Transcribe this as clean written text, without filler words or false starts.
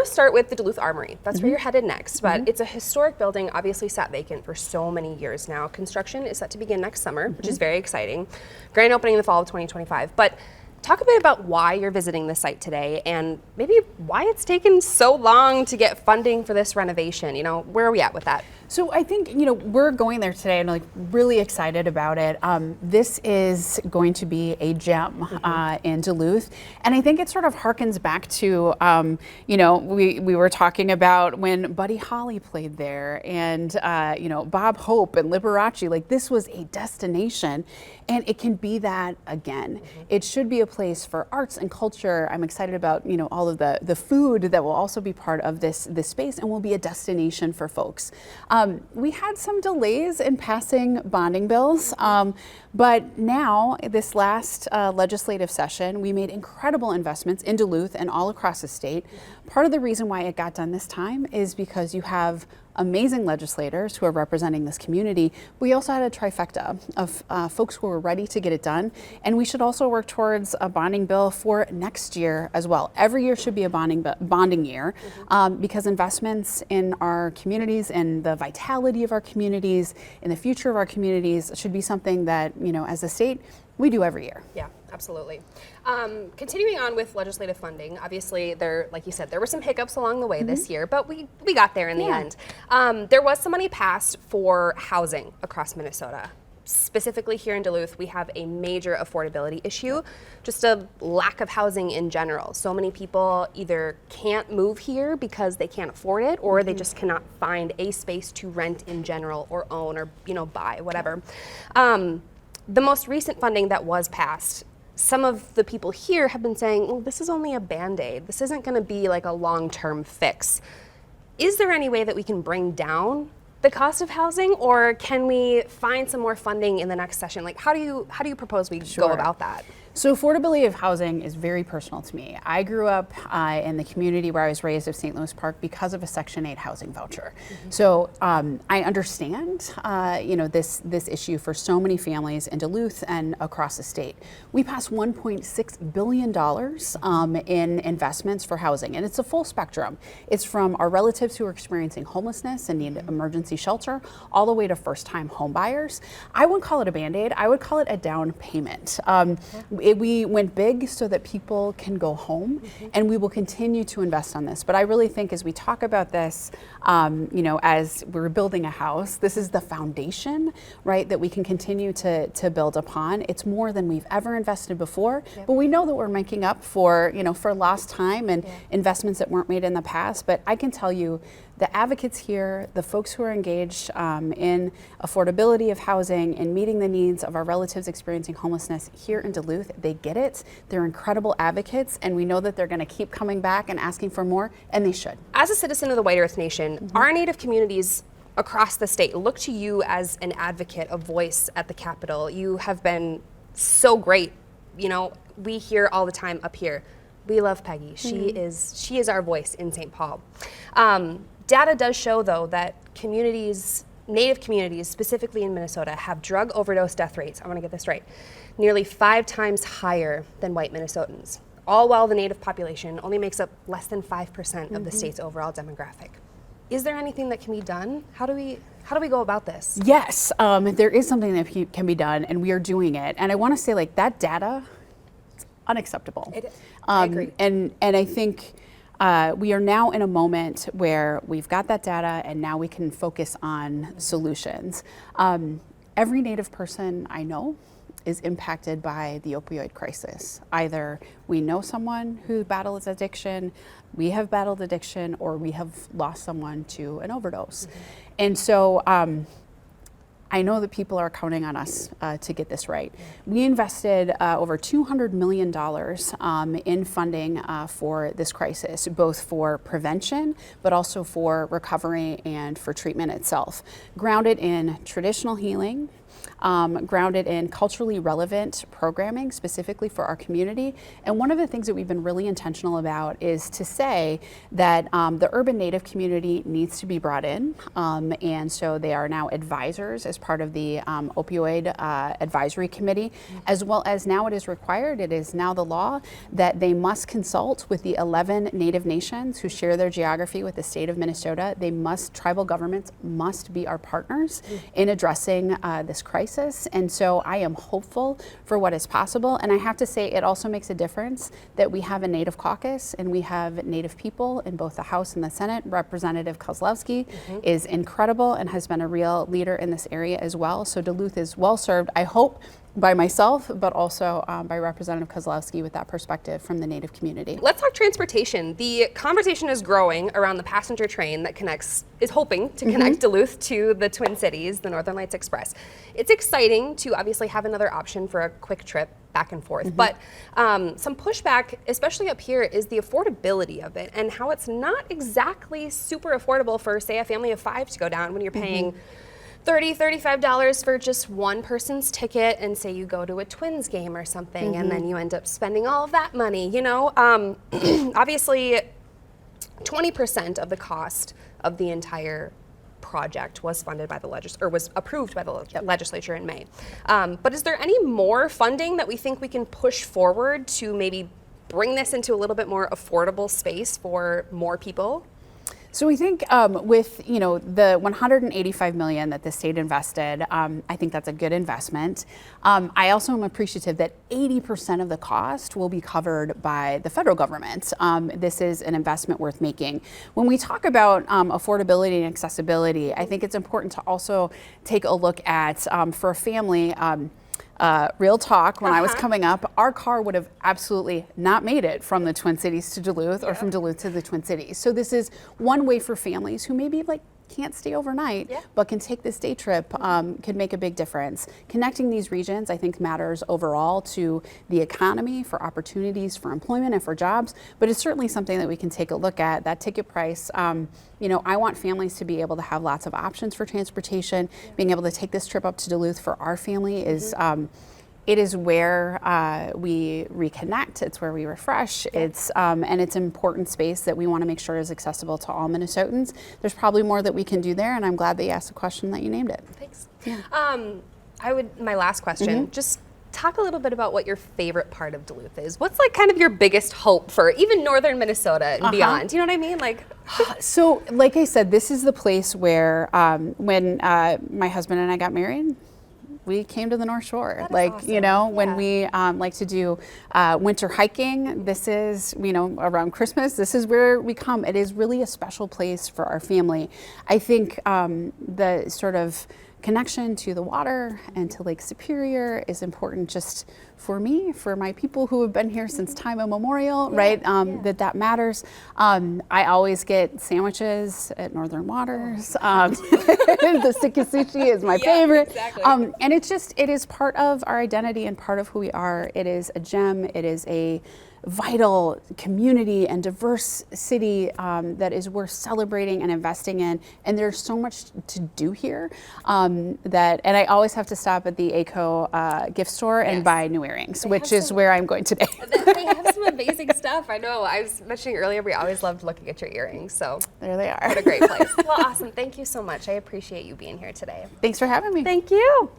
want to start with the Duluth Armory. That's where you're headed next, but it's a historic building, obviously sat vacant for so many years now. Construction is set to begin next summer, which is very exciting. Grand opening in the fall of 2025. But talk a bit about why you're visiting the site today and maybe why it's taken so long to get funding for this renovation. You know, where are we at with that? So I think, you know, we're going there today and like really excited about it. This is going to be a gem in Duluth. And I think it sort of harkens back to, you know, we were talking about when Buddy Holly played there and, you know, Bob Hope and Liberace, like this was a destination and it can be that again. It should be a place for arts and culture. I'm excited about, you know, all of the food that will also be part of this space and will be a destination for folks. We had some delays in passing bonding bills, but now this last legislative session, we made incredible investments in Duluth and all across the state. Part of the reason why it got done this time is because you have amazing legislators who are representing this community. We also had a trifecta of folks who were ready to get it done. And we should also work towards a bonding bill for next year as well. Every year should be a bonding year because investments in our communities and the vitality of our communities, in the future of our communities should be something that, you know, as a state, we do every year. Yeah, absolutely. Continuing on with legislative funding, obviously there, like you said, there were some hiccups along the way this year, but we got there in the end. There was some money passed for housing across Minnesota. Specifically here in Duluth, we have a major affordability issue, just a lack of housing in general. So many people either can't move here because they can't afford it, or they just cannot find a space to rent in general or own or, you know, buy, whatever. The most recent funding that was passed, some of the people here have been saying, well, this is only a Band-Aid. This isn't going to be like a long-term fix. Is there any way that we can bring down the cost of housing, or can we find some more funding in the next session? Like, how do you propose we go about that? So affordability of housing is very personal to me. I grew up in the community where I was raised of St. Louis Park because of a Section 8 housing voucher. So I understand, you know, this issue for so many families in Duluth and across the state. We passed $1.6 billion in investments for housing, and it's a full spectrum. It's from our relatives who are experiencing homelessness and need emergency shelter, all the way to first-time home buyers. I wouldn't call it a Band-Aid. I would call it a down payment. We went big so that people can go home, and we will continue to invest on this. But I really think as we talk about this, you know, as we're building a house, this is the foundation, right, that we can continue to build upon. It's more than we've ever invested before, but we know that we're making up for, you know, for lost time and investments that weren't made in the past. But I can tell you, the advocates here, the folks who are engaged in affordability of housing and meeting the needs of our relatives experiencing homelessness here in Duluth, they get it. They're incredible advocates, and we know that they're going to keep coming back and asking for more, and they should. As a citizen of the White Earth Nation, our Native communities across the state look to you as an advocate, a voice at the Capitol. You have been so great. You know, we hear all the time up here, we love Peggy. She is our voice in St. Paul. Data does show, though, that communities, Native communities, specifically in Minnesota, have drug overdose death rates, I want to get this right, nearly 5 times higher than white Minnesotans, all while the Native population only makes up less than 5% of the state's overall demographic. Is there anything that can be done? How do we go about this? Yes, there is something that can be done, and we are doing it. And I want to say, like, that data, it's unacceptable. I agree. And I think we are now in a moment where we've got that data and now we can focus on solutions. Every Native person I know is impacted by the opioid crisis. Either we know someone who battles addiction, we have battled addiction, or we have lost someone to an overdose. And so I know that people are counting on us to get this right. We invested over $200 million in funding for this crisis, both for prevention, but also for recovery and for treatment itself. Grounded in traditional healing, grounded in culturally relevant programming specifically for our community. And one of the things that we've been really intentional about is to say that the urban Native community needs to be brought in. And so they are now advisors as part of the opioid advisory committee, as well as now it is required, it is now the law, that they must consult with the 11 Native nations who share their geography with the state of Minnesota. Tribal governments must be our partners in addressing this crisis. And so I am hopeful for what is possible. And I have to say, it also makes a difference that we have a Native caucus and we have Native people in both the House and the Senate. Representative Kozlowski is incredible and has been a real leader in this area as well. So Duluth is well served, I hope, by myself, but also by Representative Kozlowski with that perspective from the Native community. Let's talk transportation. The conversation is growing around the passenger train that is hoping to connect Duluth to the Twin Cities, the Northern Lights Express. It's exciting to obviously have another option for a quick trip back and forth, but some pushback, especially up here, is the affordability of it and how it's not exactly super affordable for, say, a family of 5 to go down when you're paying $30, $35 for just one person's ticket, and say you go to a Twins game or something, and then you end up spending all of that money, you know? Obviously, 20% of the cost of the entire project was funded by the was approved by the legislature in May. But is there any more funding that we think we can push forward to maybe bring this into a little bit more affordable space for more people? So we think with the $185 million that the state invested, I think that's a good investment. I also am appreciative that 80% of the cost will be covered by the federal government. This is an investment worth making. When we talk about affordability and accessibility, I think it's important to also take a look at, for a family, real talk, when I was coming up, our car would have absolutely not made it from the Twin Cities to Duluth or from Duluth to the Twin Cities. So this is one way for families who maybe can't stay overnight, but can take this day trip, could make a big difference. Connecting these regions, I think, matters overall to the economy, for opportunities for employment and for jobs, but it's certainly something that we can take a look at. That ticket price, I want families to be able to have lots of options for transportation. Being able to take this trip up to Duluth for our family is it is where we reconnect. It's where we refresh. It's and it's an important space that we want to make sure is accessible to all Minnesotans. There's probably more that we can do there, and I'm glad that you asked the question that you named it. Thanks. My last question, just talk a little bit about what your favorite part of Duluth is. What's kind of your biggest hope for even northern Minnesota and beyond? You know what I mean? So, like I said, this is the place where when my husband and I got married, we came to the North Shore. Awesome. When we like to do winter hiking, this is, around Christmas, this is where we come. It is really a special place for our family. I think the sort of connection to the water and to Lake Superior is important just for me, for my people who have been here since time immemorial, right? That matters. I always get sandwiches at Northern Waters. The sushi is my favorite. Exactly. And it is part of our identity and part of who we are. It is a gem. It is a vital community and diverse city that is worth celebrating and investing in. And there's so much to do here and I always have to stop at the ACO gift store and buy new earrings, which is where I'm going today. They have some amazing stuff. I know. I was mentioning earlier, we always loved looking at your earrings. So there they are. What a great place. Well, awesome. Thank you so much. I appreciate you being here today. Thanks for having me. Thank you.